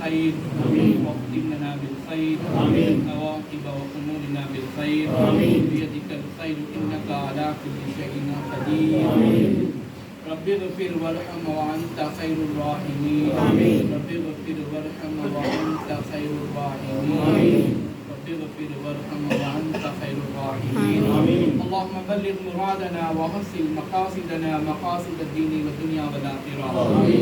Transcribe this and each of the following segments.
بالخير واختم لنا بالخير عواقب وأمورنا بالخير بيدك الخير إنك على كل شيء قدير رب اغفر وارحم وأنت خير الراحمين رب اغفر وارحم وأنت خير الراحمين رب اغفر وارحم وأنت خير الراحمين اللهم بلغ مرادنا وحسن مقاصدنا مقاصد الدين والدنيا والآخرة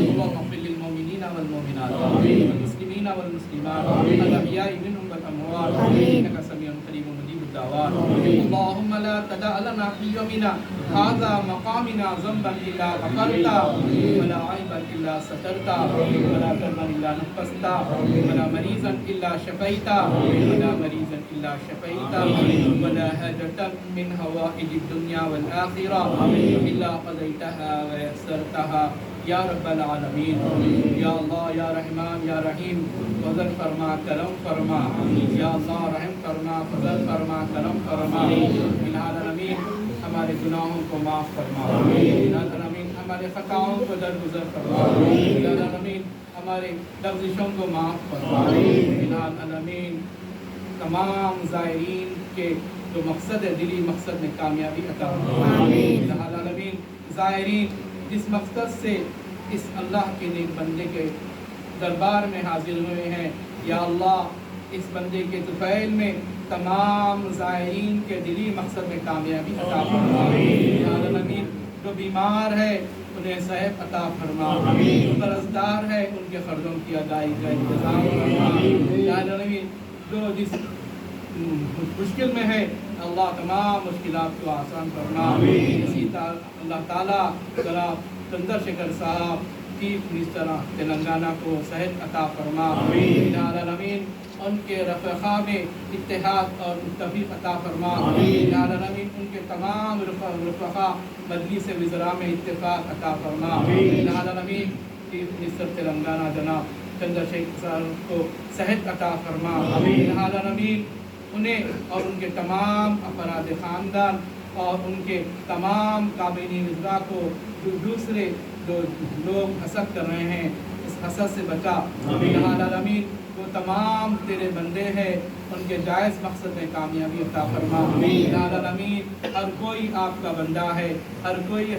اللهم اغفر للمؤمنين والمؤمنات والمسلمين والمسلمات الأحياء منهم والأموات إنك سميع قريب مجيب الدعوات اللهم لا تدع لنا في يومنا هذا مقامنا ذنبا إلا غفرته ولا عيبا إلا سترته ولا كربا إلا نفسته ولا مريضا إلا شفيته ولا مريضا إلا شفيته ولا حاجة من حوائج الدنيا والآخرة إلا قضيتها ويسرتها یا رب العالمین یا اللہ یا رحمان یا رحیم فضل فرما کرم فرما یا اللہ رحم فرما فضل فرما کرم فرما العالمین ہمارے گناہوں کو معاف فرما العالمین ہمارے خطاؤں کو درگزر فرما العالمین ہمارے لغزشوں کو معاف فرما العالمین تمام زائرین کے جو مقصد ہے دلی مقصد میں کامیابی عطا فرما العالمین زائرین جس مقصد سے اس اللہ کے نیک بندے کے دربار میں حاضر ہوئے ہیں یا اللہ اس بندے کے طفیل میں تمام زائرین کے دلی مقصد میں کامیابی عطا فرما یا العالمین جو بیمار ہے انہیں صحت عطا فرما جو قرض دار ہے ان کے قرضوں کی ادائیگی کا انتظام فرما یا العالمین جو جس مشکل میں ہے اللہ تمام مشکلات کو آسان فرما اسی اللہ تعالیٰ جناب چندر شیکھر صاحب چیف منسٹر تلنگانہ کو صحت عطا فرما العالمین ان کے رفقا میں اتحاد اور متفق عطا فرما العالمین ان کے تمام رفقا مجلس وزراء میں اتفاق عطا فرما العالمین چیف منسٹر تلنگانہ جناب چندر شیکھر صاحب کو صحت عطا فرما العالمین انہیں اور ان کے تمام افراد خاندان اور ان کے تمام کابینی وزراء کو جو دوسرے جو لوگ حسد کر رہے ہیں اس حسد سے بچا العالمین وہ تمام تیرے بندے ہیں ان کے جائز مقصد میں کامیابی عطا فرما العالمین ہر کوئی آپ کا بندہ ہے ہر کوئی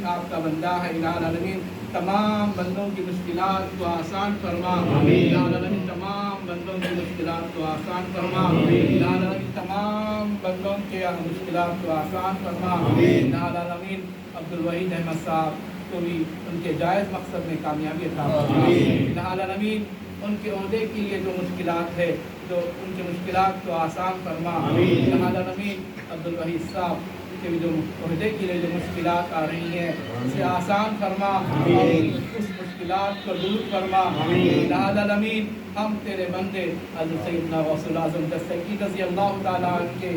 آپ کا بندہ ہے العالمین تمام بندوں کی مشکلات کو آسان فرما العالمین تمام بندوں کی مشکلات کو آسان فرما العالمین تمام بندوں کے مشکلات کو آسان فرما العالمین عبدالوحید احمد صاحب کو بھی ان کے جائز مقصد میں کامیابی عطا فرما العالمین ان کے عہدے کے لیے جو مشکلات ہے جو ان کے مشکلات کو آسان فرما العالمین عبدالوحید صاحب کے جو عہدے کے لیے جو مشکلات آ رہی ہیں اسے آسان فرما اور اس مشکلات کو دور فرما العالمین ہم تیرے بندے حضرت سیدنا غوث الاعظم دستگیر رضی اللہ تعالیٰ عنہ کے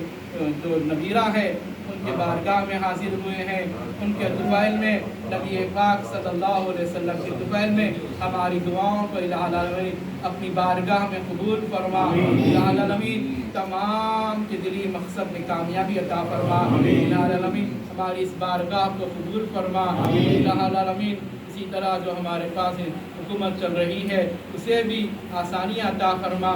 جو نبیرہ ہے ان کے بارگاہ میں حاضر ہوئے ہیں ان کے طفیل میں نبی پاک صلی اللہ علیہ وسلم کے طفیل میں ہماری دعاؤں کو العالمین اپنی بارگاہ میں قبول فرما العالمین تمام کے دلی مقصد میں کامیابی عطا فرما العالمین ہماری اس بارگاہ کو قبول فرما العالمین اسی طرح جو ہمارے پاس حکومت چل رہی ہے اسے بھی آسانیاں عطا فرما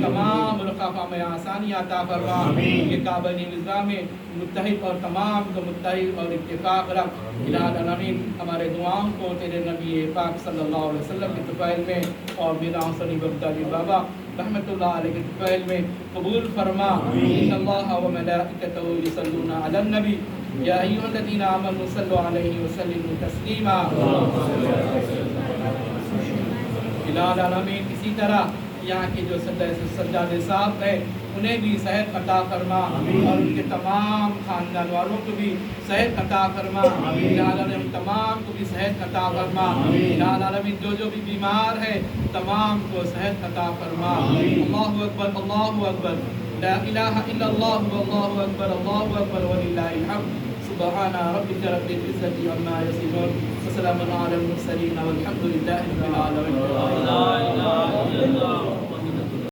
تمام رقابہ میں آسانیاں عطا فرما کہ کابینی وزراء میں متحد اور تمام کو متحد اور اتفاق رکھ العالمین ہمارے دعاؤں کو تیرے نبی پاک صلی اللہ علیہ وسلم کے طفیل میں اور میرا حسنی بغدادی بابا رحمت اللہ علیہ کے طفیل میں قبول فرما ان اللہ و ملائکتہ یصلون علی النبی یا ایھا الذین آمنوا صلوا علیہ وسلموا تسلیما العالمین اسی طرح یہاں کے جو سجاد صاحب ہے انہیں بھی صحت عطا فرما اور ان کے تمام خاندان والوں کو بھی صحت عطا فرما العالمین تمام کو بھی صحت عطا فرما العالمین جو بھی بیمار ہے تمام کو صحت عطا فرما اللہ اکبر لا الہ الا اللہ واللہ اکبر وللہ الحمد سبحان ربک رب العزة عما یصفون وسلام علی المرسلین والحمد للہ رب العالمین.